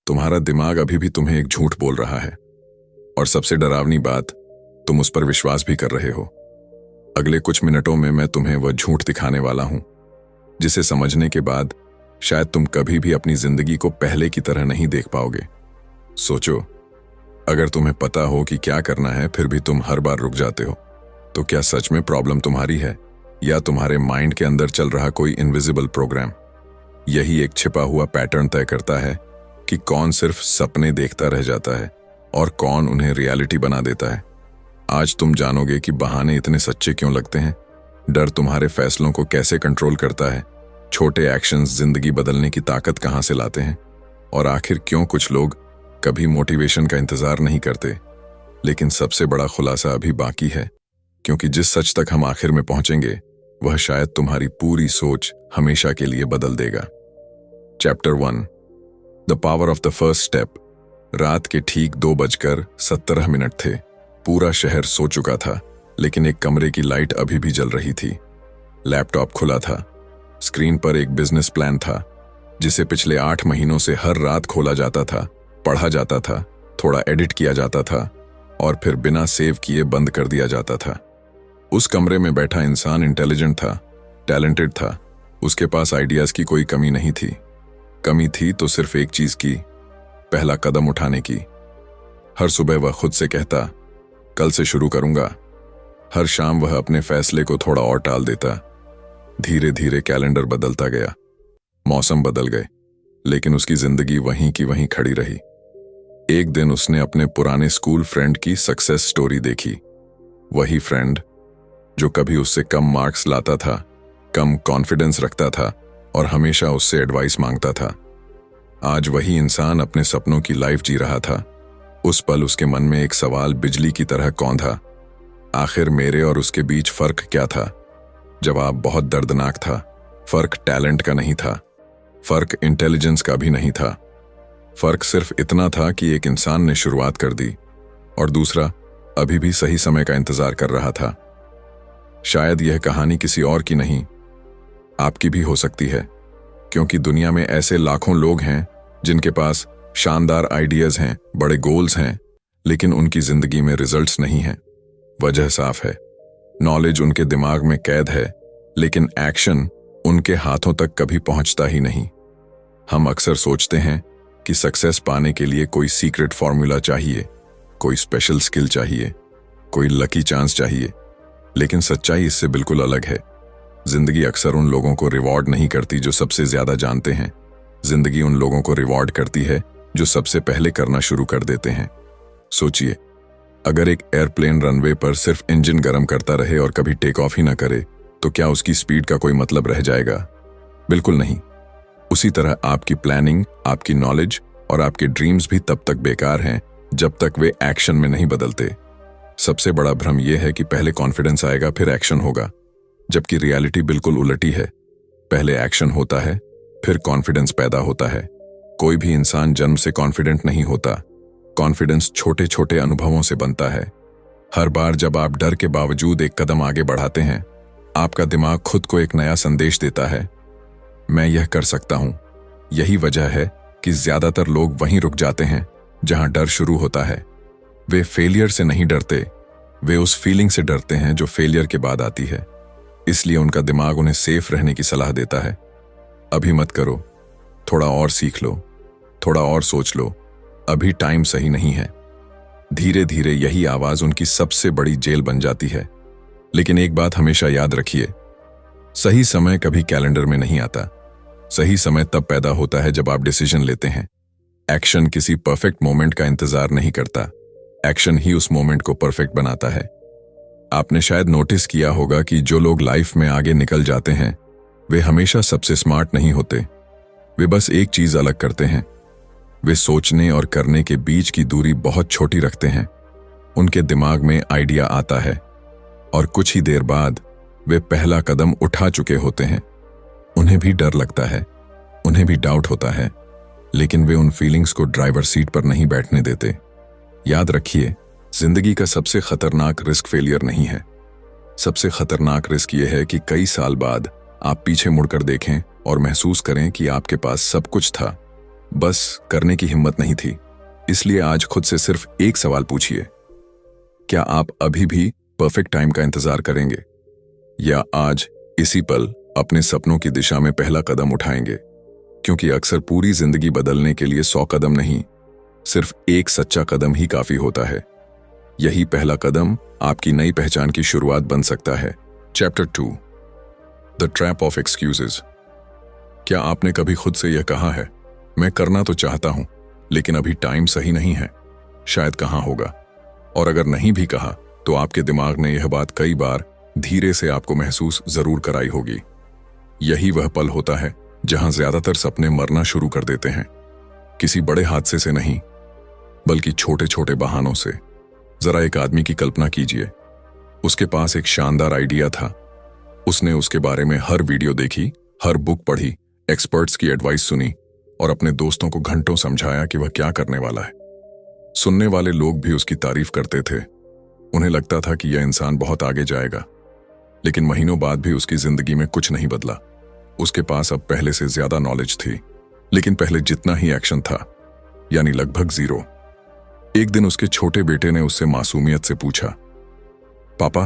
तुम्हारा दिमाग अभी भी तुम्हें एक झूठ बोल रहा है, और सबसे डरावनी बात, तुम उस पर विश्वास भी कर रहे हो। अगले कुछ मिनटों में मैं तुम्हें वह झूठ दिखाने वाला हूं, जिसे समझने के बाद शायद तुम कभी भी अपनी जिंदगी को पहले की तरह नहीं देख पाओगे। सोचो, अगर तुम्हें पता हो कि क्या करना है फिर भी तुम हर बार रुक जाते हो, तो क्या सच में प्रॉब्लम तुम्हारी है या तुम्हारे माइंड के अंदर चल रहा कोई इनविजिबल प्रोग्राम? यही एक छिपा हुआ पैटर्न तय करता है कि कौन सिर्फ सपने देखता रह जाता है और कौन उन्हें रियलिटी बना देता है। आज तुम जानोगे कि बहाने इतने सच्चे क्यों लगते हैं, डर तुम्हारे फैसलों को कैसे कंट्रोल करता है, छोटे एक्शंस जिंदगी बदलने की ताकत कहां से लाते हैं, और आखिर क्यों कुछ लोग कभी मोटिवेशन का इंतजार नहीं करते। लेकिन सबसे बड़ा खुलासा अभी बाकी है, क्योंकि जिस सच तक हम आखिर में पहुंचेंगे वह शायद तुम्हारी पूरी सोच हमेशा के लिए बदल देगा। Chapter 1, the power of the first step. रात के ठीक 2:17 थे। पूरा शहर सो चुका था, लेकिन एक कमरे की लाइट अभी भी जल रही थी। लैपटॉप खुला था। स्क्रीन पर एक बिजनेस प्लान था, जिसे पिछले 8 महीनों से हर रात खोला जाता था, पढ़ा जाता था, थोड़ा एडिट किया जाता था और फिर बिना सेव किए बंद कर दिया जाता था। उस कमरे में बैठा इंसान इंटेलिजेंट था, टैलेंटेड था। उसके पास आइडियाज की कोई कमी नहीं थी। कमी थी तो सिर्फ एक चीज की, पहला कदम उठाने की। हर सुबह वह खुद से कहता, कल से शुरू करूंगा। हर शाम वह अपने फैसले को थोड़ा और टाल देता। धीरे धीरे कैलेंडर बदलता गया, मौसम बदल गए, लेकिन उसकी जिंदगी वहीं की वहीं खड़ी रही। एक दिन उसने अपने पुराने स्कूल फ्रेंड की सक्सेस स्टोरी देखी। वही फ्रेंड जो कभी उससे कम मार्क्स लाता था, कम कॉन्फिडेंस रखता था और हमेशा उससे एडवाइस मांगता था, आज वही इंसान अपने सपनों की लाइफ जी रहा था। उस पल उसके मन में एक सवाल बिजली की तरह कौंधा, आखिर मेरे और उसके बीच फर्क क्या था? जवाब बहुत दर्दनाक था। फर्क टैलेंट का नहीं था, फर्क इंटेलिजेंस का भी नहीं था। फर्क सिर्फ इतना था कि एक इंसान ने शुरुआत कर दी और दूसरा अभी भी सही समय का इंतजार कर रहा था। शायद यह कहानी किसी और की नहीं, आपकी भी हो सकती है, क्योंकि दुनिया में ऐसे लाखों लोग हैं जिनके पास शानदार आइडियाज हैं, बड़े गोल्स हैं, लेकिन उनकी जिंदगी में रिजल्ट्स नहीं हैं। वजह साफ है, नॉलेज उनके दिमाग में कैद है, लेकिन एक्शन उनके हाथों तक कभी पहुंचता ही नहीं। हम अक्सर सोचते हैं कि सक्सेस पाने के लिए कोई सीक्रेट फॉर्मूला चाहिए, कोई स्पेशल स्किल चाहिए, कोई लकी चांस चाहिए, लेकिन सच्चाई इससे बिल्कुल अलग है। जिंदगी अक्सर उन लोगों को रिवॉर्ड नहीं करती जो सबसे ज्यादा जानते हैं। जिंदगी उन लोगों को रिवॉर्ड करती है जो सबसे पहले करना शुरू कर देते हैं। सोचिए, अगर एक एयरप्लेन रनवे पर सिर्फ इंजन गर्म करता रहे और कभी टेक ऑफ ही ना करे, तो क्या उसकी स्पीड का कोई मतलब रह जाएगा? बिल्कुल नहीं। उसी तरह आपकी प्लानिंग, आपकी नॉलेज और आपके ड्रीम्स भी तब तक बेकार हैं जब तक वे एक्शन में नहीं बदलते। सबसे बड़ा भ्रम यह है कि पहले कॉन्फिडेंस आएगा फिर एक्शन होगा, जबकि रियलिटी बिल्कुल उलटी है। पहले एक्शन होता है, फिर कॉन्फिडेंस पैदा होता है। कोई भी इंसान जन्म से कॉन्फिडेंट नहीं होता। कॉन्फिडेंस छोटे छोटे अनुभवों से बनता है। हर बार जब आप डर के बावजूद एक कदम आगे बढ़ाते हैं, आपका दिमाग खुद को एक नया संदेश देता है, मैं यह कर सकता हूं। यही वजह है कि ज्यादातर लोग वहीं रुक जाते हैं जहां डर शुरू होता है। वे फेलियर से नहीं डरते, वे उस फीलिंग से डरते हैं जो फेलियर के बाद आती है। इसलिए उनका दिमाग उन्हें सेफ रहने की सलाह देता है। अभी मत करो, थोड़ा और सीख लो, थोड़ा और सोच लो, अभी टाइम सही नहीं है। धीरे धीरे यही आवाज उनकी सबसे बड़ी जेल बन जाती है। लेकिन एक बात हमेशा याद रखिए, सही समय कभी कैलेंडर में नहीं आता। सही समय तब पैदा होता है जब आप डिसीजन लेते हैं। एक्शन किसी परफेक्ट मोमेंट का इंतजार नहीं करता, एक्शन ही उस मोमेंट को परफेक्ट बनाता है। आपने शायद नोटिस किया होगा कि जो लोग लाइफ में आगे निकल जाते हैं वे हमेशा सबसे स्मार्ट नहीं होते। वे बस एक चीज अलग करते हैं, वे सोचने और करने के बीच की दूरी बहुत छोटी रखते हैं। उनके दिमाग में आइडिया आता है और कुछ ही देर बाद वे पहला कदम उठा चुके होते हैं। उन्हें भी डर लगता है, उन्हें भी डाउट होता है, लेकिन वे उन फीलिंग्स को ड्राइवर सीट पर नहीं बैठने देते। याद रखिए, जिंदगी का सबसे खतरनाक रिस्क फेलियर नहीं है। सबसे खतरनाक रिस्क यह है कि कई साल बाद आप पीछे मुड़कर देखें और महसूस करें कि आपके पास सब कुछ था, बस करने की हिम्मत नहीं थी। इसलिए आज खुद से सिर्फ एक सवाल पूछिए, क्या आप अभी भी परफेक्ट टाइम का इंतजार करेंगे, या आज इसी पल अपने सपनों की दिशा में पहला कदम उठाएंगे? क्योंकि अक्सर पूरी जिंदगी बदलने के लिए 100 कदम नहीं, सिर्फ एक सच्चा कदम ही काफी होता है। यही पहला कदम आपकी नई पहचान की शुरुआत बन सकता है। Chapter 2, the trap of excuses. क्या आपने कभी खुद से यह कहा है, मैं करना तो चाहता हूं लेकिन अभी टाइम सही नहीं है, शायद कहाँ होगा? और अगर नहीं भी कहा तो आपके दिमाग ने यह बात कई बार धीरे से आपको महसूस जरूर कराई होगी। यही वह पल होता है जहां ज्यादातर सपने मरना शुरू कर देते हैं। किसी बड़े हादसे से नहीं, बल्कि छोटे छोटे बहानों से। जरा एक आदमी की कल्पना कीजिए, उसके पास एक शानदार आइडिया था। उसने उसके बारे में हर वीडियो देखी, हर बुक पढ़ी, एक्सपर्ट्स की एडवाइस सुनी और अपने दोस्तों को घंटों समझाया कि वह क्या करने वाला है। सुनने वाले लोग भी उसकी तारीफ करते थे। उन्हें लगता था कि यह इंसान बहुत आगे जाएगा। लेकिन महीनों बाद भी उसकी जिंदगी में कुछ नहीं बदला। उसके पास अब पहले से ज्यादा नॉलेज थी, लेकिन पहले जितना ही एक्शन था, यानी लगभग 0। एक दिन उसके छोटे बेटे ने उससे मासूमियत से पूछा, पापा,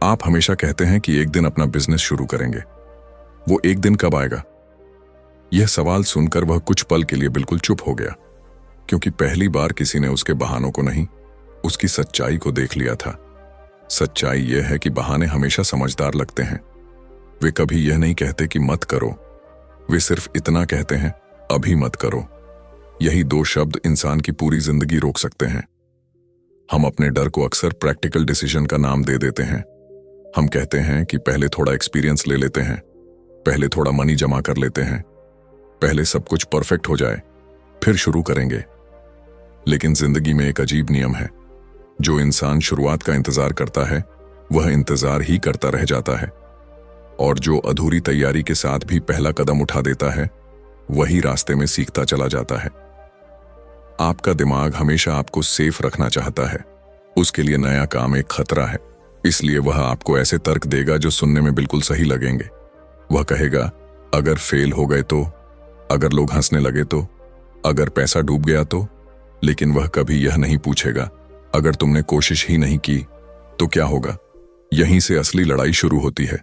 आप हमेशा कहते हैं कि एक दिन अपना बिजनेस शुरू करेंगे, वो एक दिन कब आएगा? यह सवाल सुनकर वह कुछ पल के लिए बिल्कुल चुप हो गया, क्योंकि पहली बार किसी ने उसके बहानों को नहीं, उसकी सच्चाई को देख लिया था। सच्चाई यह है कि बहाने हमेशा समझदार लगते हैं। वे कभी यह नहीं कहते कि मत करो, वे सिर्फ इतना कहते हैं, अभी मत करो। यही 2 शब्द इंसान की पूरी जिंदगी रोक सकते हैं। हम अपने डर को अक्सर प्रैक्टिकल डिसीजन का नाम दे देते हैं। हम कहते हैं कि पहले थोड़ा एक्सपीरियंस ले लेते हैं, पहले थोड़ा मनी जमा कर लेते हैं, पहले सब कुछ परफेक्ट हो जाए, फिर शुरू करेंगे। लेकिन जिंदगी में एक अजीब नियम है, जो इंसान शुरुआत का इंतजार करता है वह इंतजार ही करता रह जाता है, और जो अधूरी तैयारी के साथ भी पहला कदम उठा देता है वही रास्ते में सीखता चला जाता है। आपका दिमाग हमेशा आपको सेफ रखना चाहता है। उसके लिए नया काम एक खतरा है, इसलिए वह आपको ऐसे तर्क देगा जो सुनने में बिल्कुल सही लगेंगे। वह कहेगा, अगर फेल हो गए तो, अगर लोग हंसने लगे तो, अगर पैसा डूब गया तो। लेकिन वह कभी यह नहीं पूछेगा, अगर तुमने कोशिश ही नहीं की तो क्या होगा? यहीं से असली लड़ाई शुरू होती है,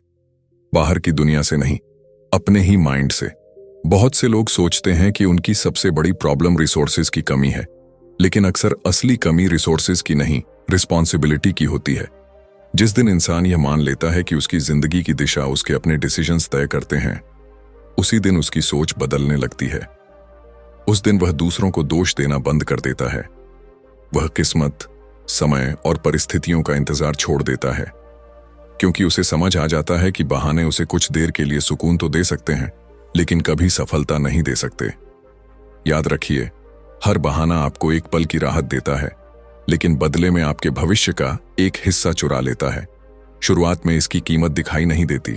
बाहर की दुनिया से नहीं, अपने ही माइंड से। बहुत से लोग सोचते हैं कि उनकी सबसे बड़ी प्रॉब्लम रिसोर्सेज की कमी है, लेकिन अक्सर असली कमी रिसोर्सेज की नहीं, रिस्पॉन्सिबिलिटी की होती है। जिस दिन इंसान यह मान लेता है कि उसकी जिंदगी की दिशा उसके अपने डिसीजंस तय करते हैं, उसी दिन उसकी सोच बदलने लगती है। उस दिन वह दूसरों को दोष देना बंद कर देता है। वह किस्मत, समय और परिस्थितियों का इंतजार छोड़ देता है, क्योंकि उसे समझ आ जाता है कि बहाने उसे कुछ देर के लिए सुकून तो दे सकते हैं, लेकिन कभी सफलता नहीं दे सकते। याद रखिए, हर बहाना आपको एक पल की राहत देता है, लेकिन बदले में आपके भविष्य का एक हिस्सा चुरा लेता है। शुरुआत में इसकी कीमत दिखाई नहीं देती,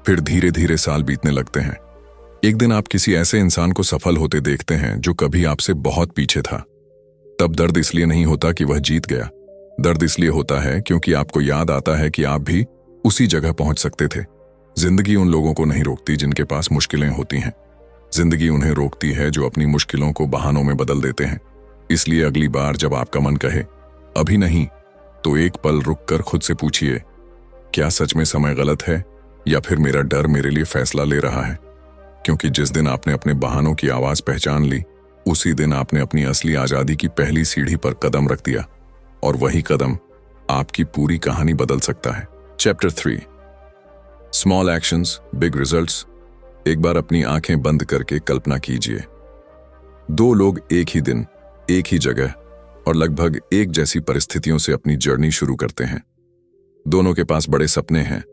फिर धीरे धीरे साल बीतने लगते हैं। एक दिन आप किसी ऐसे इंसान को सफल होते देखते हैं जो कभी आपसे बहुत पीछे था। तब दर्द इसलिए नहीं होता कि वह जीत गया, दर्द इसलिए होता है क्योंकि आपको याद आता है कि आप भी उसी जगह पहुंच सकते थे। जिंदगी उन लोगों को नहीं रोकती जिनके पास मुश्किलें होती हैं, जिंदगी उन्हें रोकती है जो अपनी मुश्किलों को बहानों में बदल देते हैं। इसलिए अगली बार जब आपका मन कहे अभी नहीं, तो एक पल रुककर खुद से पूछिए, क्या सच में समय गलत है, या फिर मेरा डर मेरे लिए फैसला ले रहा है? क्योंकि जिस दिन आपने अपने बहानों की आवाज पहचान ली, उसी दिन आपने अपनी असली आजादी की पहली सीढ़ी पर कदम रख दिया, और वही कदम आपकी पूरी कहानी बदल सकता है। Chapter 3, small actions big results. एक बार अपनी आंखें बंद करके कल्पना कीजिए, 2 लोग एक ही दिन, एक ही जगह और लगभग एक जैसी परिस्थितियों से अपनी जर्नी शुरू करते हैं। दोनों के पास बड़े सपने हैं,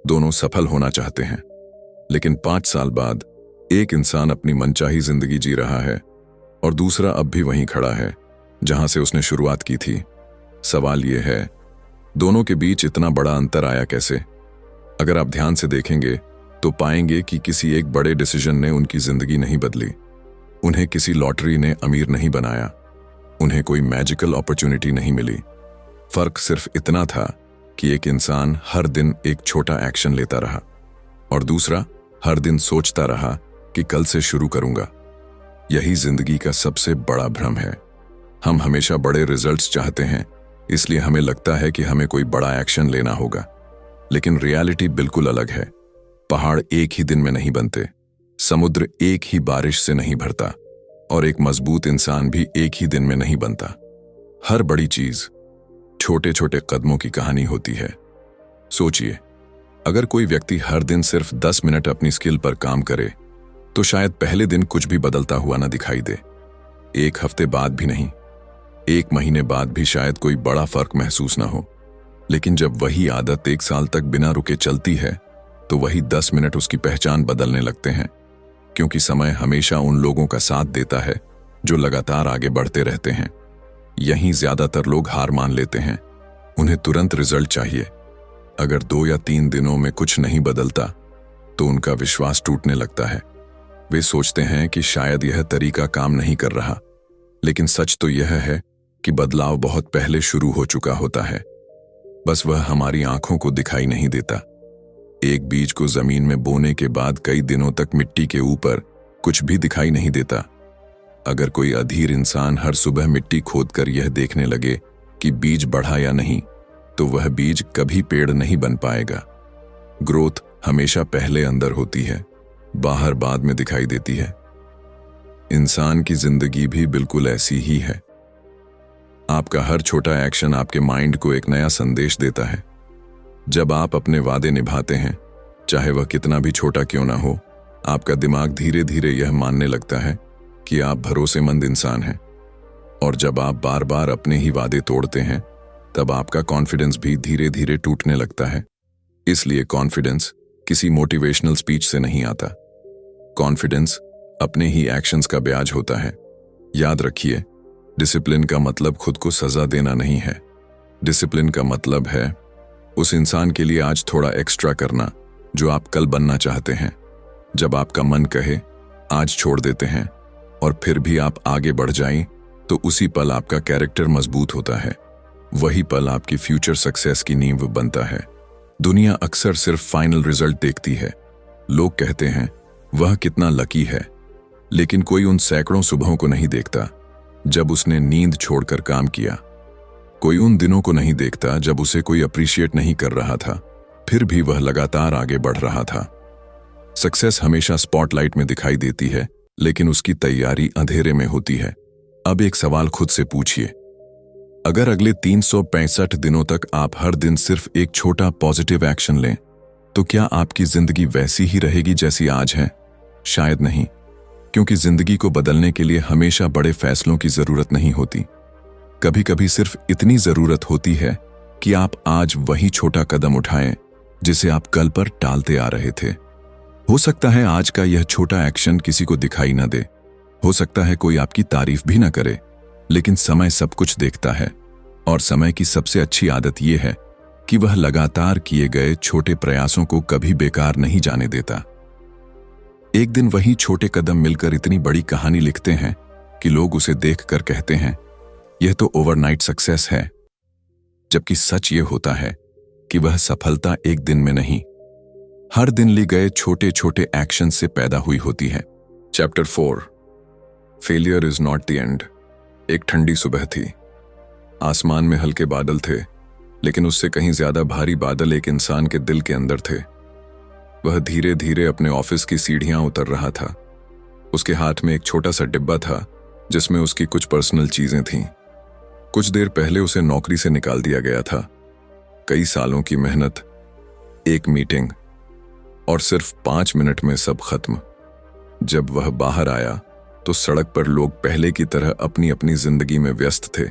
दोनों सफल होना चाहते हैं, लेकिन 5 साल बाद एक इंसान अपनी मनचाही जिंदगी जी रहा है और दूसरा अब भी वहीं खड़ा है जहां से उसने शुरुआत की थी। सवाल यह है, दोनों के बीच इतना बड़ा अंतर आया कैसे? अगर आप ध्यान से देखेंगे तो पाएंगे कि किसी एक बड़े डिसीजन ने उनकी जिंदगी नहीं बदली, उन्हें किसी लॉटरी ने अमीर नहीं बनाया, उन्हें कोई मैजिकल अपॉर्चुनिटी नहीं मिली। फर्क सिर्फ इतना था कि एक इंसान हर दिन एक छोटा एक्शन लेता रहा और दूसरा हर दिन सोचता रहा कि कल से शुरू करूंगा। यही जिंदगी का सबसे बड़ा भ्रम है। हम हमेशा बड़े रिजल्ट्स चाहते हैं, इसलिए हमें लगता है कि हमें कोई बड़ा एक्शन लेना होगा, लेकिन रियलिटी बिल्कुल अलग है। पहाड़ एक ही दिन में नहीं बनते, समुद्र एक ही बारिश से नहीं भरता, और एक मजबूत इंसान भी एक ही दिन में नहीं बनता। हर बड़ी चीज छोटे छोटे कदमों की कहानी होती है। सोचिए, अगर कोई व्यक्ति हर दिन सिर्फ 10 मिनट अपनी स्किल पर काम करे तो शायद पहले दिन कुछ भी बदलता हुआ ना दिखाई दे। एक हफ्ते बाद भी नहीं, एक महीने बाद भी शायद कोई बड़ा फर्क महसूस ना हो, लेकिन जब वही आदत 1 साल तक बिना रुके चलती है तो वही 10 मिनट उसकी पहचान बदलने लगते हैं। क्योंकि समय हमेशा उन लोगों का साथ देता है जो लगातार आगे बढ़ते रहते हैं। यहीं ज्यादातर लोग हार मान लेते हैं। उन्हें तुरंत रिजल्ट चाहिए। अगर 2 या 3 दिनों में कुछ नहीं बदलता तो उनका विश्वास टूटने लगता है। वे सोचते हैं कि शायद यह तरीका काम नहीं कर रहा, लेकिन सच तो यह है कि बदलाव बहुत पहले शुरू हो चुका होता है, बस वह हमारी आंखों को दिखाई नहीं देता। एक बीज को जमीन में बोने के बाद कई दिनों तक मिट्टी के ऊपर कुछ भी दिखाई नहीं देता। अगर कोई अधीर इंसान हर सुबह मिट्टी खोदकर यह देखने लगे कि बीज बढ़ा या नहीं, तो वह बीज कभी पेड़ नहीं बन पाएगा। ग्रोथ हमेशा पहले अंदर होती है, बाहर बाद में दिखाई देती है। इंसान की जिंदगी भी बिल्कुल ऐसी ही है। आपका हर छोटा एक्शन आपके माइंड को एक नया संदेश देता है। जब आप अपने वादे निभाते हैं, चाहे वह कितना भी छोटा क्यों ना हो, आपका दिमाग धीरे धीरे यह मानने लगता है कि आप भरोसेमंद इंसान हैं। और जब आप बार बार अपने ही वादे तोड़ते हैं, तब आपका कॉन्फिडेंस भी धीरे धीरे टूटने लगता है। इसलिए कॉन्फिडेंस किसी मोटिवेशनल स्पीच से नहीं आता। कॉन्फिडेंस अपने ही एक्शंस का ब्याज होता है। याद रखिए, डिसिप्लिन का मतलब खुद को सजा देना नहीं है। डिसिप्लिन का मतलब है उस इंसान के लिए आज थोड़ा एक्स्ट्रा करना जो आप कल बनना चाहते हैं। जब आपका मन कहे आज छोड़ देते हैं और फिर भी आप आगे बढ़ जाएं, तो उसी पल आपका कैरेक्टर मजबूत होता है। वही पल आपकी फ्यूचर सक्सेस की नींव बनता है। दुनिया अक्सर सिर्फ फाइनल रिजल्ट देखती है। लोग कहते हैं वह कितना लकी है, लेकिन कोई उन सैकड़ों सुबहों को नहीं देखता जब उसने नींद छोड़कर काम किया। कोई उन दिनों को नहीं देखता जब उसे कोई अप्रिशिएट नहीं कर रहा था, फिर भी वह लगातार आगे बढ़ रहा था। सक्सेस हमेशा स्पॉटलाइट में दिखाई देती है, लेकिन उसकी तैयारी अंधेरे में होती है। अब एक सवाल खुद से पूछिए, अगर अगले 365 दिनों तक आप हर दिन सिर्फ एक छोटा पॉजिटिव एक्शन लें, तो क्या आपकी जिंदगी वैसी ही रहेगी जैसी आज है? शायद नहीं, क्योंकि जिंदगी को बदलने के लिए हमेशा बड़े फैसलों की जरूरत नहीं होती। कभी कभी सिर्फ इतनी जरूरत होती है कि आप आज वही छोटा कदम उठाएं जिसे आप कल पर टालते आ रहे थे। हो सकता है आज का यह छोटा एक्शन किसी को दिखाई न दे, हो सकता है कोई आपकी तारीफ भी न करे, लेकिन समय सब कुछ देखता है, और समय की सबसे अच्छी आदत यह है कि वह लगातार किए गए छोटे प्रयासों को कभी बेकार नहीं जाने देता। एक दिन वही छोटे कदम मिलकर इतनी बड़ी कहानी लिखते हैं कि लोग उसे देखकर कहते हैं यह तो ओवरनाइट सक्सेस है, जबकि सच ये होता है कि वह सफलता एक दिन में नहीं, हर दिन लिए गए छोटे छोटे एक्शन से पैदा हुई होती है। Chapter 4, failure is not the end. एक ठंडी सुबह थी। आसमान में हल्के बादल थे, लेकिन उससे कहीं ज्यादा भारी बादल एक इंसान के दिल के अंदर थे। वह धीरे धीरे अपने ऑफिस की सीढ़ियां उतर रहा था। उसके हाथ में एक छोटा सा डिब्बा था जिसमें उसकी कुछ पर्सनल चीजें थीं। कुछ देर पहले उसे नौकरी से निकाल दिया गया था। कई सालों की मेहनत, एक मीटिंग, और सिर्फ 5 मिनट में सब खत्म। जब वह बाहर आया तो सड़क पर लोग पहले की तरह अपनी अपनी जिंदगी में व्यस्त थे।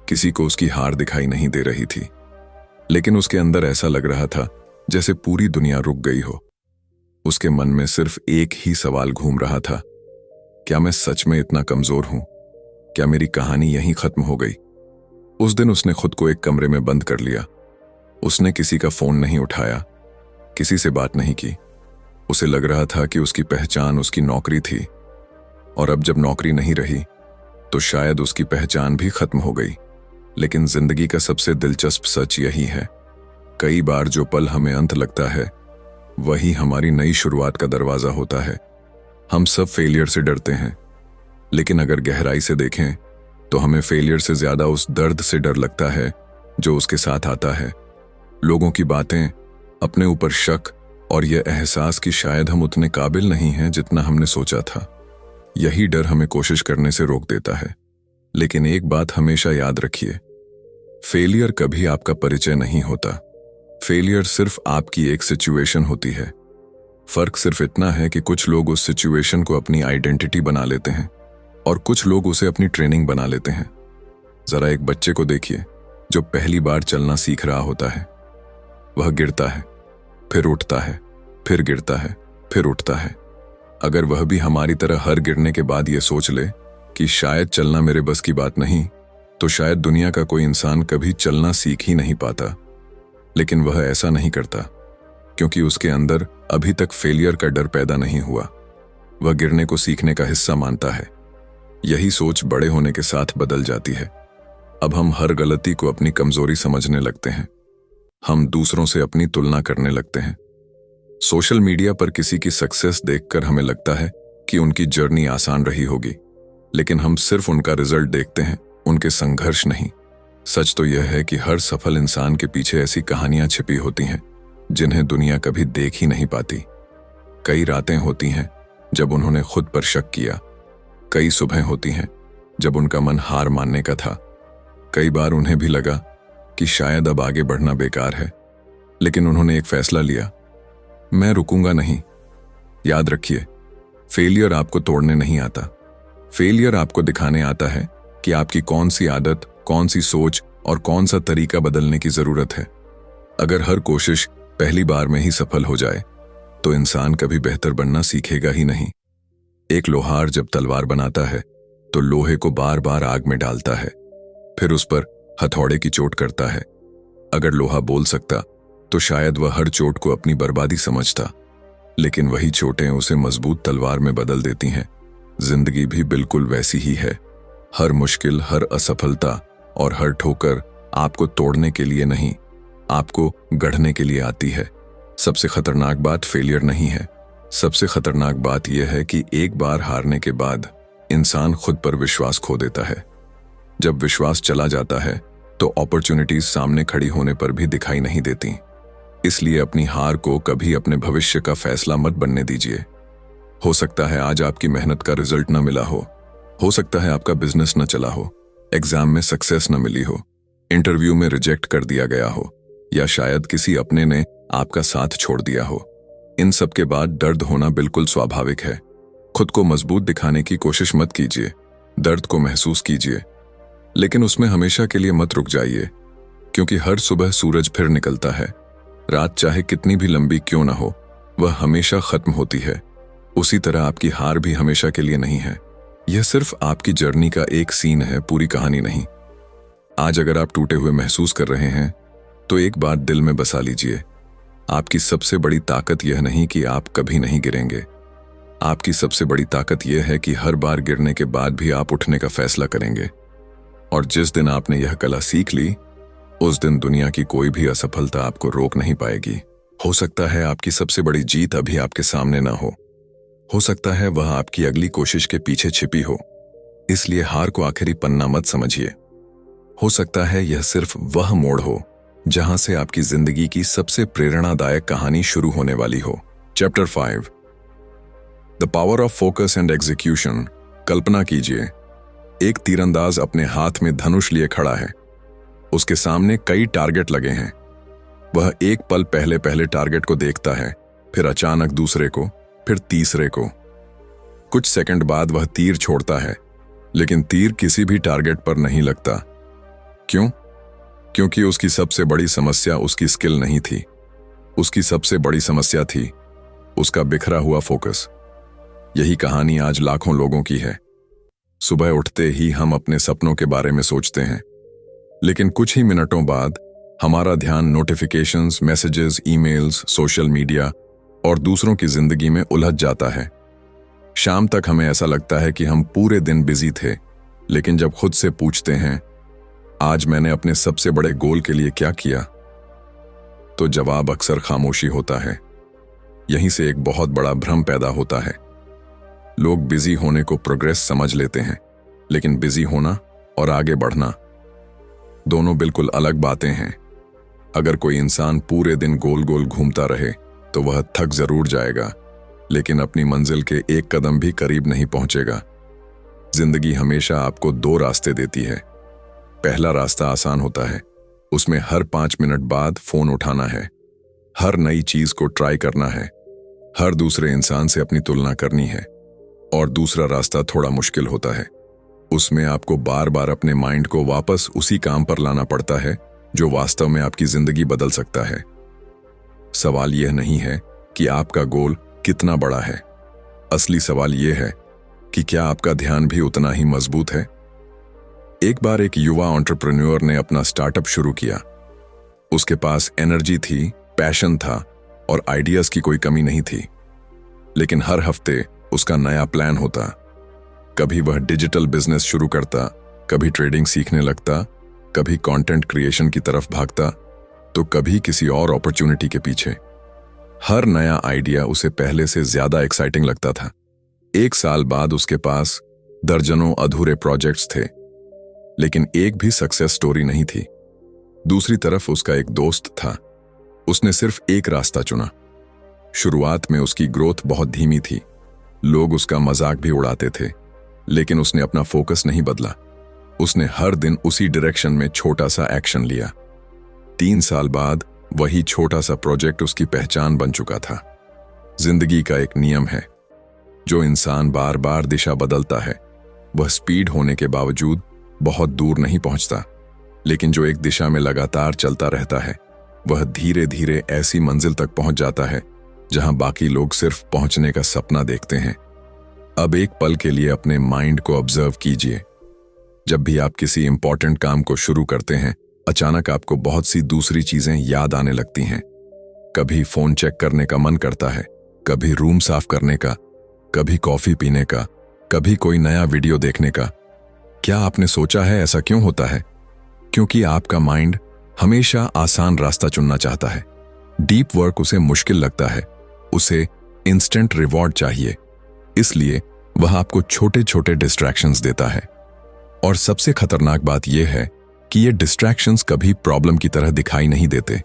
किसी को उसकी हार दिखाई नहीं दे रही थी, लेकिन उसके अंदर ऐसा लग रहा था जैसे पूरी दुनिया रुक गई हो। उसके मन में सिर्फ एक ही सवाल घूम रहा था, क्या मैं सच में इतना कमजोर हूं? क्या मेरी कहानी यहीं खत्म हो गई? उस दिन उसने खुद को एक कमरे में बंद कर लिया। उसने किसी का फोन नहीं उठाया, किसी से बात नहीं की। उसे लग रहा था कि उसकी पहचान उसकी नौकरी थी, और अब जब नौकरी नहीं रही तो शायद उसकी पहचान भी खत्म हो गई। लेकिन जिंदगी का सबसे दिलचस्प सच यही है, कई बार जो पल हमें अंत लगता है वही हमारी नई शुरुआत का दरवाजा होता है। हम सब फेलियर से डरते हैं, लेकिन अगर गहराई से देखें तो हमें फेलियर से ज्यादा उस दर्द से डर लगता है जो उसके साथ आता है। लोगों की बातें, अपने ऊपर शक और यह एहसास कि शायद हम उतने काबिल नहीं हैं जितना हमने सोचा था। यही डर हमें कोशिश करने से रोक देता है। लेकिन एक बात हमेशा याद रखिए, फेलियर कभी आपका परिचय नहीं होता। फेलियर सिर्फ आपकी एक सिचुएशन होती है। फर्क सिर्फ इतना है कि कुछ लोग उस सिचुएशन को अपनी आइडेंटिटी बना लेते हैं और कुछ लोग उसे अपनी ट्रेनिंग बना लेते हैं। जरा एक बच्चे को देखिए जो पहली बार चलना सीख रहा होता है। वह गिरता है, फिर उठता है, फिर गिरता है, फिर उठता है। अगर वह भी हमारी तरह हर गिरने के बाद यह सोच ले कि शायद चलना मेरे बस की बात नहीं, तो शायद दुनिया का कोई इंसान कभी चलना सीख ही नहीं पाता। लेकिन वह ऐसा नहीं करता क्योंकि उसके अंदर अभी तक फेलियर का डर पैदा नहीं हुआ। वह गिरने को सीखने का हिस्सा मानता है। यही सोच बड़े होने के साथ बदल जाती है। अब हम हर गलती को अपनी कमजोरी समझने लगते हैं। हम दूसरों से अपनी तुलना करने लगते हैं। सोशल मीडिया पर किसी की सक्सेस देखकर हमें लगता है कि उनकी जर्नी आसान रही होगी, लेकिन हम सिर्फ उनका रिजल्ट देखते हैं, उनके संघर्ष नहीं। सच तो यह है कि हर सफल इंसान के पीछे ऐसी कहानियां छिपी होती हैं जिन्हें दुनिया कभी देख ही नहीं पाती। कई रातें होती हैं जब उन्होंने खुद पर शक किया। कई सुबहें होती हैं जब उनका मन हार मानने का था। कई बार उन्हें भी लगा कि शायद अब आगे बढ़ना बेकार है, लेकिन उन्होंने एक फैसला लिया, मैं रुकूंगा नहीं। याद रखिए, फेलियर आपको तोड़ने नहीं आता। फेलियर आपको दिखाने आता है कि आपकी कौन सी आदत, कौन सी सोच और कौन सा तरीका बदलने की जरूरत है। अगर हर कोशिश पहली बार में ही सफल हो जाए तो इंसान कभी बेहतर बनना सीखेगा ही नहीं। एक लोहार जब तलवार बनाता है तो लोहे को बार बार आग में डालता है, फिर उस पर हथौड़े की चोट करता है। अगर लोहा बोल सकता तो शायद वह हर चोट को अपनी बर्बादी समझता, लेकिन वही चोटें उसे मजबूत तलवार में बदल देती हैं। जिंदगी भी बिल्कुल वैसी ही है। हर मुश्किल, हर असफलता और हर ठोकर आपको तोड़ने के लिए नहीं, आपको गढ़ने के लिए आती है। सबसे खतरनाक बात फेलियर नहीं है। सबसे खतरनाक बात यह है कि एक बार हारने के बाद इंसान खुद पर विश्वास खो देता है। जब विश्वास चला जाता है तो अपॉर्चुनिटीज सामने खड़ी होने पर भी दिखाई नहीं देती। इसलिए अपनी हार को कभी अपने भविष्य का फैसला मत बनने दीजिए। हो सकता है आज आपकी मेहनत का रिजल्ट न मिला हो सकता है आपका बिजनेस न चला हो, एग्जाम में सक्सेस न मिली हो, इंटरव्यू में रिजेक्ट कर दिया गया हो, या शायद किसी अपने ने आपका साथ छोड़ दिया हो। इन सब के बाद दर्द होना बिल्कुल स्वाभाविक है। खुद को मजबूत दिखाने की कोशिश मत कीजिए। दर्द को महसूस कीजिए, लेकिन उसमें हमेशा के लिए मत रुक जाइए, क्योंकि हर सुबह सूरज फिर निकलता है। रात चाहे कितनी भी लंबी क्यों ना हो, वह हमेशा खत्म होती है। उसी तरह आपकी हार भी हमेशा के लिए नहीं है। यह सिर्फ आपकी जर्नी का एक सीन है, पूरी कहानी नहीं। आज अगर आप टूटे हुए महसूस कर रहे हैं तो एक बात दिल में बसा लीजिए, आपकी सबसे बड़ी ताकत यह नहीं कि आप कभी नहीं गिरेंगे। आपकी सबसे बड़ी ताकत यह है कि हर बार गिरने के बाद भी आप उठने का फैसला करेंगे। और जिस दिन आपने यह कला सीख ली, उस दिन दुनिया की कोई भी असफलता आपको रोक नहीं पाएगी। हो सकता है आपकी सबसे बड़ी जीत अभी आपके सामने ना हो सकता है वह आपकी अगली कोशिश के पीछे छिपी हो। इसलिए हार को आखिरी पन्ना मत समझिए। हो सकता है यह सिर्फ वह मोड़ हो जहां से आपकी जिंदगी की सबसे प्रेरणादायक कहानी शुरू होने वाली हो। Chapter 5, the power of focus and execution. कल्पना कीजिए, एक तीरंदाज अपने हाथ में धनुष लिए खड़ा है। उसके सामने कई टारगेट लगे हैं। वह एक पल पहले टारगेट को देखता है, फिर अचानक दूसरे को, फिर तीसरे को। कुछ सेकंड बाद वह तीर छोड़ता है, लेकिन तीर किसी भी टारगेट पर नहीं लगता। क्यों? क्योंकि उसकी सबसे बड़ी समस्या उसकी स्किल नहीं थी। उसकी सबसे बड़ी समस्या थी उसका बिखरा हुआ फोकस। यही कहानी आज लाखों लोगों की है। सुबह उठते ही हम अपने सपनों के बारे में सोचते हैं, लेकिन कुछ ही मिनटों बाद हमारा ध्यान notifications, messages, emails, social media और दूसरों की जिंदगी में उलझ जाता है। शाम तक हमें ऐसा लगता है कि हम पूरे दिन बिजी थे, लेकिन जब खुद से पूछते हैं आज मैंने अपने सबसे बड़े गोल के लिए क्या किया, तो जवाब अक्सर खामोशी होता है। यहीं से एक बहुत बड़ा भ्रम पैदा होता है। लोग बिजी होने को प्रोग्रेस समझ लेते हैं, लेकिन बिजी होना और आगे बढ़ना दोनों बिल्कुल अलग बातें हैं। अगर कोई इंसान पूरे दिन गोल गोल घूमता रहे तो वह थक जरूर जाएगा, लेकिन अपनी मंजिल के एक कदम भी करीब नहीं पहुंचेगा। जिंदगी हमेशा आपको दो रास्ते देती है। पहला रास्ता आसान होता है, उसमें हर 5 मिनट बाद फोन उठाना है, हर नई चीज को ट्राई करना है, हर दूसरे इंसान से अपनी तुलना करनी है। और दूसरा रास्ता थोड़ा मुश्किल होता है, उसमें आपको बार बार अपने माइंड को वापस उसी काम पर लाना पड़ता है जो वास्तव में आपकी जिंदगी बदल सकता है। सवाल यह नहीं है कि आपका गोल कितना बड़ा है, असली सवाल यह है कि क्या आपका ध्यान भी उतना ही मजबूत है। एक बार एक युवा एंटरप्रेन्योर ने अपना स्टार्टअप शुरू किया। उसके पास एनर्जी थी, पैशन था और आइडियाज की कोई कमी नहीं थी। लेकिन हर हफ्ते उसका नया प्लान होता। कभी वह डिजिटल बिजनेस शुरू करता, कभी ट्रेडिंग सीखने लगता, कभी कंटेंट क्रिएशन की तरफ भागता, तो कभी किसी और अपॉर्चुनिटी के पीछे। हर नया आइडिया उसे पहले से ज्यादा एक्साइटिंग लगता था। 1 साल बाद उसके पास दर्जनों अधूरे प्रोजेक्ट्स थे, लेकिन एक भी सक्सेस स्टोरी नहीं थी। दूसरी तरफ उसका एक दोस्त था। उसने सिर्फ एक रास्ता चुना। शुरुआत में उसकी ग्रोथ बहुत धीमी थी, लोग उसका मजाक भी उड़ाते थे, लेकिन उसने अपना फोकस नहीं बदला। उसने हर दिन उसी डायरेक्शन में छोटा सा एक्शन लिया। 3 साल बाद वही छोटा सा प्रोजेक्ट उसकी पहचान बन चुका था। जिंदगी का एक नियम है, जो इंसान बार बार दिशा बदलता है वह स्पीड होने के बावजूद बहुत दूर नहीं पहुंचता, लेकिन जो एक दिशा में लगातार चलता रहता है वह धीरे धीरे ऐसी मंजिल तक पहुंच जाता है जहां बाकी लोग सिर्फ पहुंचने का सपना देखते हैं। अब एक पल के लिए अपने माइंड को ऑब्जर्व कीजिए। जब भी आप किसी इंपॉर्टेंट काम को शुरू करते हैं, अचानक आपको बहुत सी दूसरी चीजें याद आने लगती हैं। कभी फोन चेक करने का मन करता है, कभी रूम साफ करने का, कभी कॉफी पीने का, कभी कोई नया वीडियो देखने का। क्या आपने सोचा है ऐसा क्यों होता है? क्योंकि आपका माइंड हमेशा आसान रास्ता चुनना चाहता है। डीप वर्क उसे मुश्किल लगता है, उसे इंस्टेंट रिवॉर्ड चाहिए, इसलिए वह आपको छोटे छोटे डिस्ट्रैक्शंस देता है। और सबसे खतरनाक बात यह है कि ये डिस्ट्रैक्शंस कभी प्रॉब्लम की तरह दिखाई नहीं देते।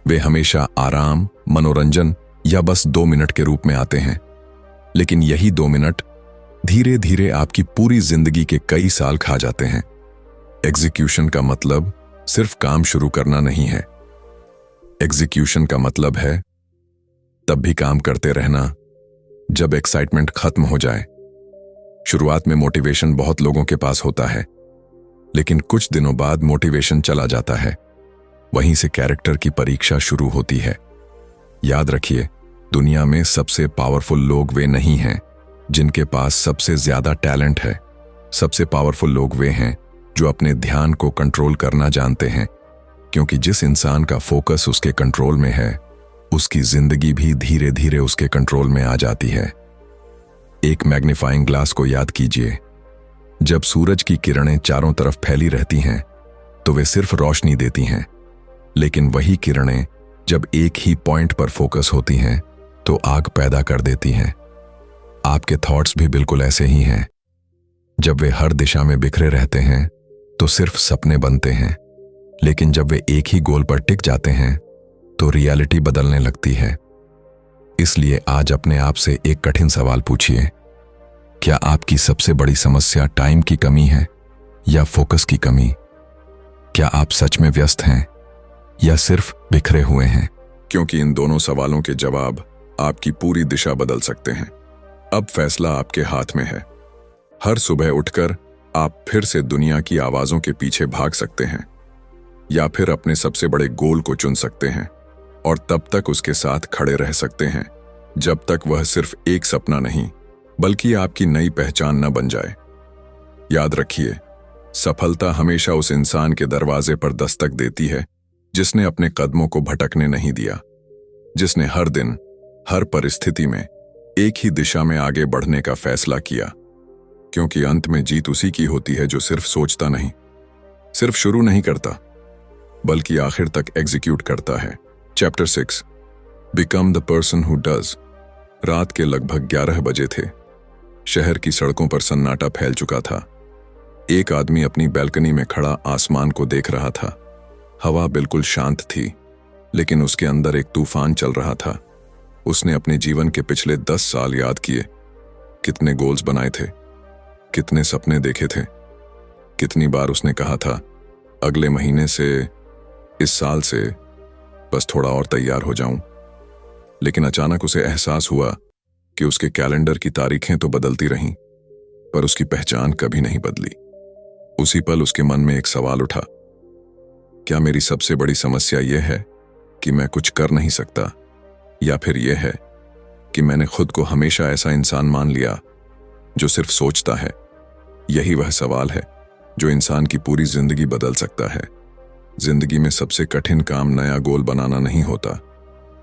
वे हमेशा आराम, मनोरंजन या बस 2 मिनट के रूप में आते हैं। लेकिन यही 2 मिनट धीरे धीरे आपकी पूरी जिंदगी के कई साल खा जाते हैं। एग्जीक्यूशन का मतलब सिर्फ काम शुरू करना नहीं है। एग्जीक्यूशन का मतलब है तब भी काम करते रहना जब एक्साइटमेंट खत्म हो जाए। शुरुआत में मोटिवेशन बहुत लोगों के पास होता है, लेकिन कुछ दिनों बाद मोटिवेशन चला जाता है। वहीं से कैरेक्टर की परीक्षा शुरू होती है। याद रखिए, दुनिया में सबसे पावरफुल लोग वे नहीं हैं जिनके पास सबसे ज्यादा टैलेंट है। सबसे पावरफुल लोग वे हैं जो अपने ध्यान को कंट्रोल करना जानते हैं, क्योंकि जिस इंसान का फोकस उसके कंट्रोल में है, उसकी जिंदगी भी धीरे धीरे उसके कंट्रोल में आ जाती है। एक मैग्नीफाइंग ग्लास को याद कीजिए। जब सूरज की किरणें चारों तरफ फैली रहती हैं तो वे सिर्फ रोशनी देती हैं, लेकिन वही किरणें जब एक ही पॉइंट पर फोकस होती हैं तो आग पैदा कर देती हैं। आपके थॉट्स भी बिल्कुल ऐसे ही हैं। जब वे हर दिशा में बिखरे रहते हैं तो सिर्फ सपने बनते हैं, लेकिन जब वे एक ही गोल पर टिक जाते हैं तो रियलिटी बदलने लगती है। इसलिए आज अपने आप से एक कठिन सवाल पूछिए, क्या आपकी सबसे बड़ी समस्या टाइम की कमी है या फोकस की कमी? क्या आप सच में व्यस्त हैं या सिर्फ बिखरे हुए हैं? क्योंकि इन दोनों सवालों के जवाब आपकी पूरी दिशा बदल सकते हैं। अब फैसला आपके हाथ में है। हर सुबह उठकर आप फिर से दुनिया की आवाजों के पीछे भाग सकते हैं, या फिर अपने सबसे बड़े गोल को चुन सकते हैं और तब तक उसके साथ खड़े रह सकते हैं जब तक वह सिर्फ एक सपना नहीं बल्कि आपकी नई पहचान न बन जाए। याद रखिए, सफलता हमेशा उस इंसान के दरवाजे पर दस्तक देती है जिसने अपने कदमों को भटकने नहीं दिया, जिसने हर दिन, हर परिस्थिति में एक ही दिशा में आगे बढ़ने का फैसला किया। क्योंकि अंत में जीत उसी की होती है जो सिर्फ सोचता नहीं, सिर्फ शुरू नहीं करता, बल्कि आखिर तक एग्जीक्यूट करता है। Chapter 6, become the person who does. रात के लगभग 11 बजे थे। शहर की सड़कों पर सन्नाटा फैल चुका था। एक आदमी अपनी बैल्कनी में खड़ा आसमान को देख रहा था। हवा बिल्कुल शांत थी, लेकिन उसके अंदर एक तूफान चल रहा था। उसने अपने जीवन के पिछले 10 साल याद किए। कितने गोल्स बनाए थे, कितने सपने देखे थे, कितनी बार उसने कहा था अगले महीने से, इस साल से बस थोड़ा और तैयार हो जाऊं। लेकिन अचानक उसे एहसास हुआ कि उसके कैलेंडर की तारीखें तो बदलती रहीं, पर उसकी पहचान कभी नहीं बदली। उसी पल उसके मन में एक सवाल उठा, क्या मेरी सबसे बड़ी समस्या यह है कि मैं कुछ कर नहीं सकता, या फिर यह है कि मैंने खुद को हमेशा ऐसा इंसान मान लिया जो सिर्फ सोचता है? यही वह सवाल है जो इंसान की पूरी जिंदगी बदल सकता है। जिंदगी में सबसे कठिन काम नया गोल बनाना नहीं होता,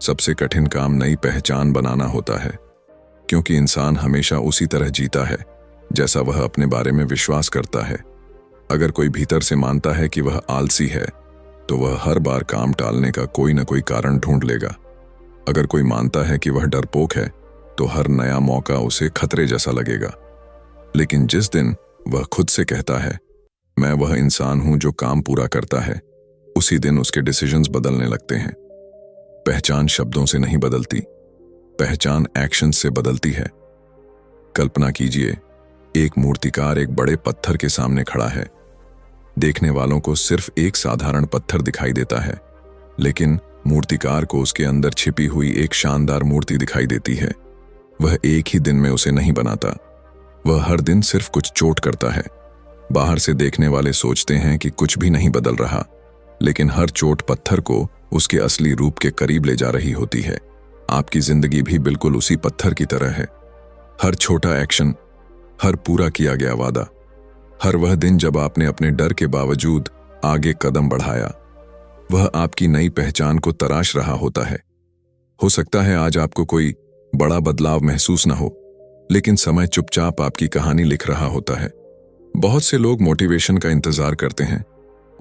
सबसे कठिन काम नई पहचान बनाना होता है। क्योंकि इंसान हमेशा उसी तरह जीता है जैसा वह अपने बारे में विश्वास करता है। अगर कोई भीतर से मानता है कि वह आलसी है, तो वह हर बार काम टालने का कोई न कोई कारण ढूंढ लेगा। अगर कोई मानता है कि वह डरपोक है, तो हर नया मौका उसे खतरे जैसा लगेगा। लेकिन जिस दिन वह खुद से कहता है, मैं वह इंसान हूं जो काम पूरा करता है, उसी दिन उसके डिसीजंस बदलने लगते हैं। पहचान शब्दों से नहीं बदलती, पहचान एक्शन से बदलती है। कल्पना कीजिए, एक मूर्तिकार एक बड़े पत्थर के सामने खड़ा है। देखने वालों को सिर्फ एक साधारण पत्थर दिखाई देता है, लेकिन मूर्तिकार को उसके अंदर छिपी हुई एक शानदार मूर्ति दिखाई देती है। वह एक ही दिन में उसे नहीं बनाता, वह हर दिन सिर्फ कुछ चोट करता है। बाहर से देखने वाले सोचते हैं कि कुछ भी नहीं बदल रहा, लेकिन हर चोट पत्थर को उसके असली रूप के करीब ले जा रही होती है। आपकी जिंदगी भी बिल्कुल उसी पत्थर की तरह है। हर छोटा एक्शन, हर पूरा किया गया वादा, हर वह दिन जब आपने अपने डर के बावजूद आगे कदम बढ़ाया, वह आपकी नई पहचान को तराश रहा होता है। हो सकता है आज आपको कोई बड़ा बदलाव महसूस न हो, लेकिन समय चुपचाप आपकी कहानी लिख रहा होता है। बहुत से लोग मोटिवेशन का इंतजार करते हैं।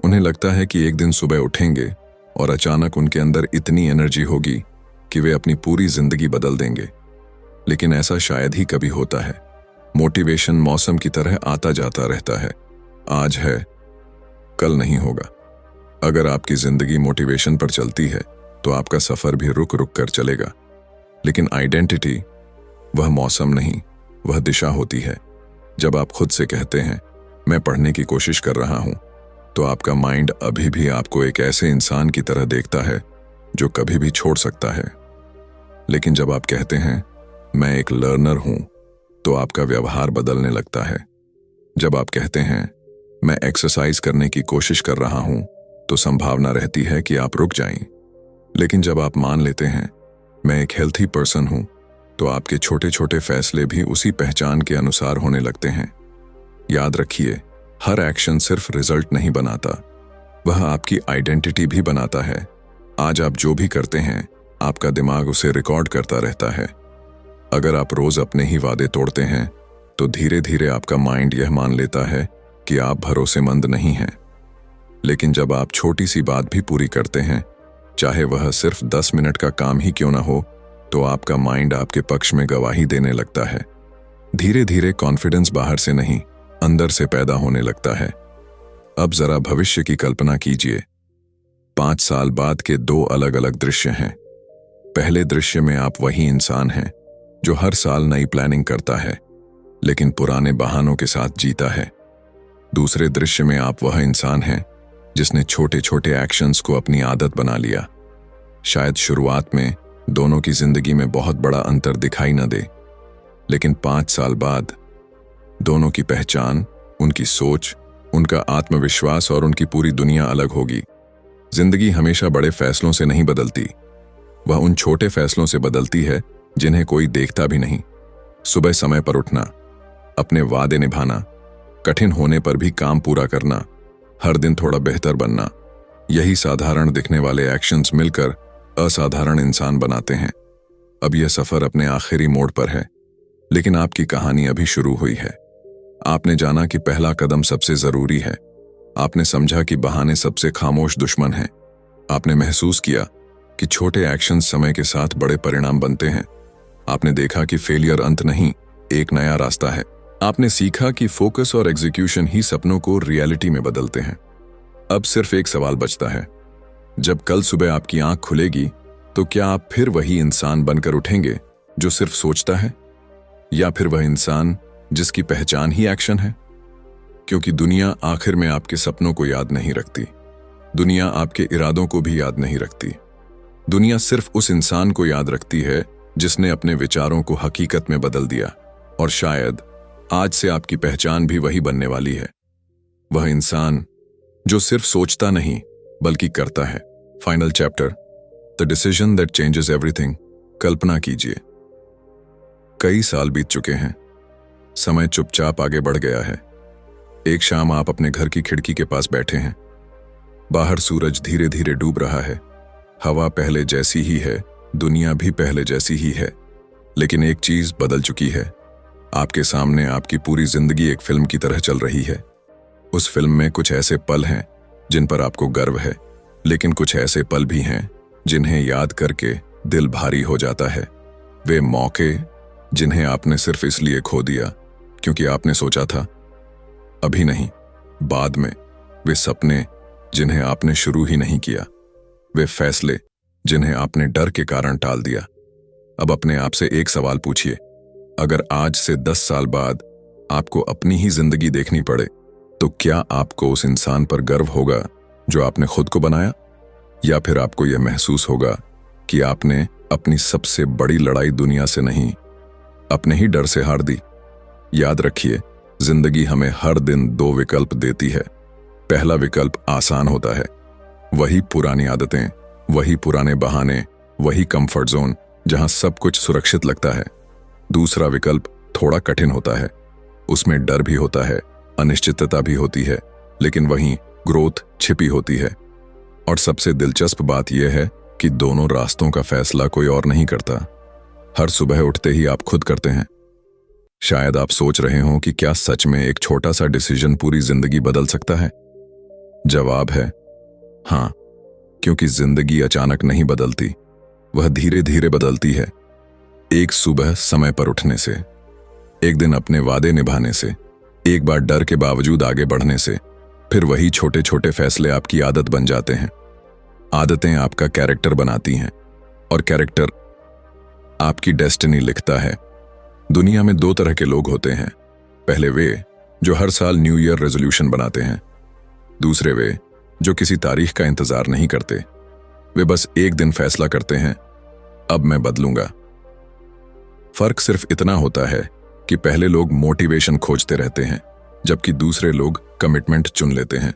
उन्हें लगता है कि एक दिन सुबह उठेंगे और अचानक उनके अंदर इतनी एनर्जी होगी कि वे अपनी पूरी जिंदगी बदल देंगे। लेकिन ऐसा शायद ही कभी होता है। मोटिवेशन मौसम की तरह आता जाता रहता है। आज है, कल नहीं होगा। अगर आपकी जिंदगी मोटिवेशन पर चलती है, तो आपका सफर भी रुक रुक कर चलेगा। लेकिन आइडेंटिटी वह मौसम नहीं, वह दिशा होती है। जब आप खुद से कहते हैं, मैं पढ़ने की कोशिश कर रहा हूं, तो आपका माइंड अभी भी आपको एक ऐसे इंसान की तरह देखता है जो कभी भी छोड़ सकता है। लेकिन जब आप कहते हैं, मैं एक लर्नर हूं, तो आपका व्यवहार बदलने लगता है। जब आप कहते हैं, मैं एक्सरसाइज करने की कोशिश कर रहा हूं, तो संभावना रहती है कि आप रुक जाएं। लेकिन जब आप मान लेते हैं, मैं एक हेल्थी पर्सन हूं, तो आपके छोटे छोटे फैसले भी उसी पहचान के अनुसार होने लगते हैं। याद रखिए, हर एक्शन सिर्फ रिजल्ट नहीं बनाता, वह आपकी आइडेंटिटी भी बनाता है। आज आप जो भी करते हैं, आपका दिमाग उसे रिकॉर्ड करता रहता है। अगर आप रोज अपने ही वादे तोड़ते हैं, तो धीरे धीरे आपका माइंड यह मान लेता है कि आप भरोसेमंद नहीं हैं। लेकिन जब आप छोटी सी बात भी पूरी करते हैं, चाहे वह सिर्फ 10 मिनट का काम ही क्यों ना हो, तो आपका माइंड आपके पक्ष में गवाही देने लगता है। धीरे धीरे कॉन्फिडेंस बाहर से नहीं, अंदर से पैदा होने लगता है। अब जरा भविष्य की कल्पना कीजिए। 5 साल बाद के 2 अलग अलग दृश्य हैं। पहले दृश्य में आप वही इंसान हैं जो हर साल नई प्लानिंग करता है, लेकिन पुराने बहानों के साथ जीता है। दूसरे दृश्य में आप वह इंसान हैं जिसने छोटे छोटे एक्शंस को अपनी आदत बना लिया। शायद शुरुआत में दोनों की जिंदगी में बहुत बड़ा अंतर दिखाई न दे, लेकिन 5 साल बाद दोनों की पहचान, उनकी सोच, उनका आत्मविश्वास और उनकी पूरी दुनिया अलग होगी। जिंदगी हमेशा बड़े फैसलों से नहीं बदलती, वह उन छोटे फैसलों से बदलती है जिन्हें कोई देखता भी नहीं। सुबह समय पर उठना, अपने वादे निभाना, कठिन होने पर भी काम पूरा करना, हर दिन थोड़ा बेहतर बनना, यही साधारण दिखने वाले एक्शंस मिलकर असाधारण इंसान बनाते हैं। अब यह सफर अपने आखिरी मोड़ पर है, लेकिन आपकी कहानी अभी शुरू हुई है। आपने जाना कि पहला कदम सबसे जरूरी है। आपने समझा कि बहाने सबसे खामोश दुश्मन हैं। आपने महसूस किया कि छोटे एक्शंस समय के साथ बड़े परिणाम बनते हैं। आपने देखा कि फेलियर अंत नहीं, एक नया रास्ता है। आपने सीखा कि फोकस और एग्जीक्यूशन ही सपनों को रियलिटी में बदलते हैं। अब सिर्फ एक सवाल बचता है, जब कल सुबह आपकी आंख खुलेगी तो क्या आप फिर वही इंसान बनकर उठेंगे जो सिर्फ सोचता है, या फिर वह इंसान जिसकी पहचान ही एक्शन है? क्योंकि दुनिया आखिर में आपके सपनों को याद नहीं रखती, दुनिया आपके इरादों को भी याद नहीं रखती। दुनिया सिर्फ उस इंसान को याद रखती है जिसने अपने विचारों को हकीकत में बदल दिया। और शायद आज से आपकी पहचान भी वही बनने वाली है, वह इंसान जो सिर्फ सोचता नहीं बल्कि करता है। Final chapter, the decision that changes everything. कल्पना कीजिए, कई साल बीत चुके हैं, समय चुपचाप आगे बढ़ गया है। एक शाम आप अपने घर की खिड़की के पास बैठे हैं। बाहर सूरज धीरे धीरे डूब रहा है, हवा पहले जैसी ही है, दुनिया भी पहले जैसी ही है, लेकिन एक चीज बदल चुकी है। आपके सामने आपकी पूरी जिंदगी एक फिल्म की तरह चल रही है। उस फिल्म में कुछ ऐसे पल हैं जिन पर आपको गर्व है, लेकिन कुछ ऐसे पल भी हैं जिन्हें याद करके दिल भारी हो जाता है। वे मौके जिन्हें आपने सिर्फ इसलिए खो दिया क्योंकि आपने सोचा था अभी नहीं, बाद में। वे सपने जिन्हें आपने शुरू ही नहीं किया, वे फैसले जिन्हें आपने डर के कारण टाल दिया। अब अपने आप से एक सवाल पूछिए, अगर आज से 10 साल बाद आपको अपनी ही जिंदगी देखनी पड़े तो क्या आपको उस इंसान पर गर्व होगा जो आपने खुद को बनाया, या फिर आपको यह महसूस होगा कि आपने अपनी सबसे बड़ी लड़ाई दुनिया से नहीं, अपने ही डर से हार दी? याद रखिए, जिंदगी हमें हर दिन 2 विकल्प देती है। पहला विकल्प आसान होता है, वही पुरानी आदतें, वही पुराने बहाने, वही कंफर्ट जोन जहां सब कुछ सुरक्षित लगता है। दूसरा विकल्प थोड़ा कठिन होता है, उसमें डर भी होता है, अनिश्चितता भी होती है, लेकिन वहीं ग्रोथ छिपी होती है। और सबसे दिलचस्प बात यह है कि दोनों रास्तों का फैसला कोई और नहीं करता, हर सुबह उठते ही आप खुद करते हैं। शायद आप सोच रहे हो कि क्या सच में एक छोटा सा डिसीजन पूरी जिंदगी बदल सकता है? जवाब है हाँ, क्योंकि जिंदगी अचानक नहीं बदलती, वह धीरे धीरे बदलती है। एक सुबह समय पर उठने से, एक दिन अपने वादे निभाने से, एक बार डर के बावजूद आगे बढ़ने से, फिर वही छोटे छोटे फैसले आपकी आदत बन जाते हैं। आदतें आपका कैरेक्टर बनाती हैं और कैरेक्टर आपकी डेस्टिनी लिखता है। दुनिया में 2 तरह के लोग होते हैं, पहले वे जो हर साल न्यू ईयर रेजोल्यूशन बनाते हैं, दूसरे वे जो किसी तारीख का इंतजार नहीं करते। वे बस एक दिन फैसला करते हैं, अब मैं बदलूंगा। फर्क सिर्फ इतना होता है कि पहले लोग मोटिवेशन खोजते रहते हैं, जबकि दूसरे लोग कमिटमेंट चुन लेते हैं।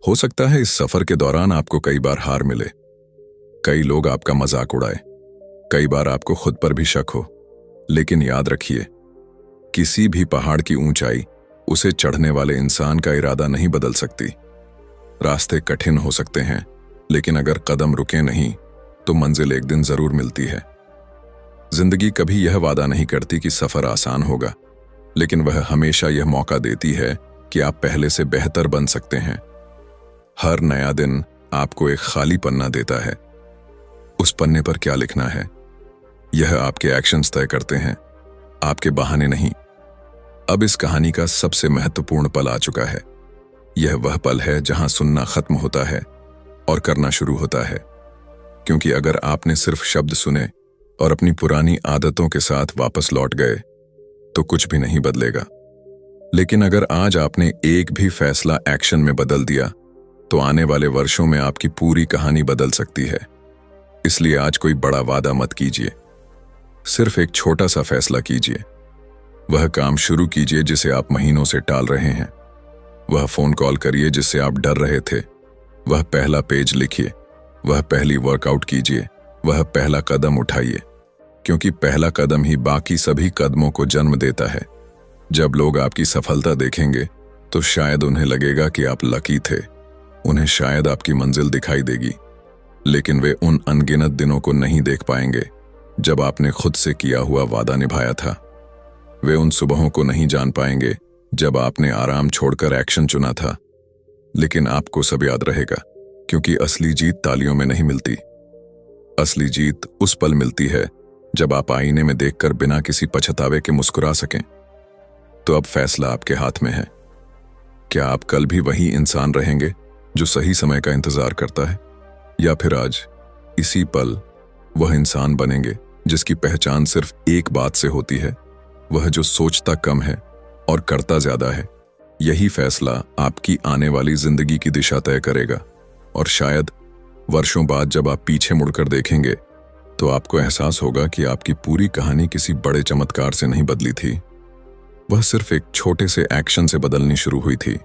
हो सकता है इस सफर के दौरान आपको कई बार हार मिले, कई लोग आपका मजाक उड़ाए, कई बार आपको खुद पर भी शक हो, लेकिन याद रखिए, किसी भी पहाड़ की ऊंचाई उसे चढ़ने वाले इंसान का इरादा नहीं बदल सकती। रास्ते कठिन हो सकते हैं, लेकिन अगर कदम रुके नहीं तो मंजिल एक दिन जरूर मिलती है। जिंदगी कभी यह वादा नहीं करती कि सफर आसान होगा, लेकिन वह हमेशा यह मौका देती है कि आप पहले से बेहतर बन सकते हैं। हर नया दिन आपको एक खाली पन्ना देता है। उस पन्ने पर क्या लिखना है, यह आपके एक्शंस तय करते हैं, आपके बहाने नहीं। अब इस कहानी का सबसे महत्वपूर्ण पल आ चुका है। यह वह पल है जहां सुनना खत्म होता है और करना शुरू होता है। क्योंकि अगर आपने सिर्फ शब्द सुने और अपनी पुरानी आदतों के साथ वापस लौट गए तो कुछ भी नहीं बदलेगा। लेकिन अगर आज आपने एक भी फैसला एक्शन में बदल दिया तो आने वाले वर्षों में आपकी पूरी कहानी बदल सकती है। इसलिए आज कोई बड़ा वादा मत कीजिए, सिर्फ एक छोटा सा फैसला कीजिए। वह काम शुरू कीजिए जिसे आप महीनों से टाल रहे हैं। वह फोन कॉल करिए जिससे आप डर रहे थे। वह पहला पेज लिखिए, वह पहली वर्कआउट कीजिए, वह पहला कदम उठाइए, क्योंकि पहला कदम ही बाकी सभी कदमों को जन्म देता है। जब लोग आपकी सफलता देखेंगे तो शायद उन्हें लगेगा कि आप लकी थे, उन्हें शायद आपकी मंजिल दिखाई देगी, लेकिन वे उन अनगिनत दिनों को नहीं देख पाएंगे जब आपने खुद से किया हुआ वादा निभाया था। वे उन सुबहों को नहीं जान पाएंगे जब आपने आराम छोड़कर एक्शन चुना था। लेकिन आपको सब याद रहेगा, क्योंकि असली जीत तालियों में नहीं मिलती। असली जीत उस पल मिलती है जब आप आईने में देखकर बिना किसी पछतावे के मुस्कुरा सकें। तो अब फैसला आपके हाथ में है। क्या आप कल भी वही इंसान रहेंगे जो सही समय का इंतजार करता है, या फिर आज इसी पल वह इंसान बनेंगे जिसकी पहचान सिर्फ एक बात से होती है, वह जो सोचता कम है और करता ज्यादा है। यही फैसला आपकी आने वाली जिंदगी की दिशा तय करेगा। और शायद वर्षों बाद जब आप पीछे मुड़कर देखेंगे तो आपको एहसास होगा कि आपकी पूरी कहानी किसी बड़े चमत्कार से नहीं बदली थी, वह सिर्फ एक छोटे से एक्शन से बदलनी शुरू हुई थी।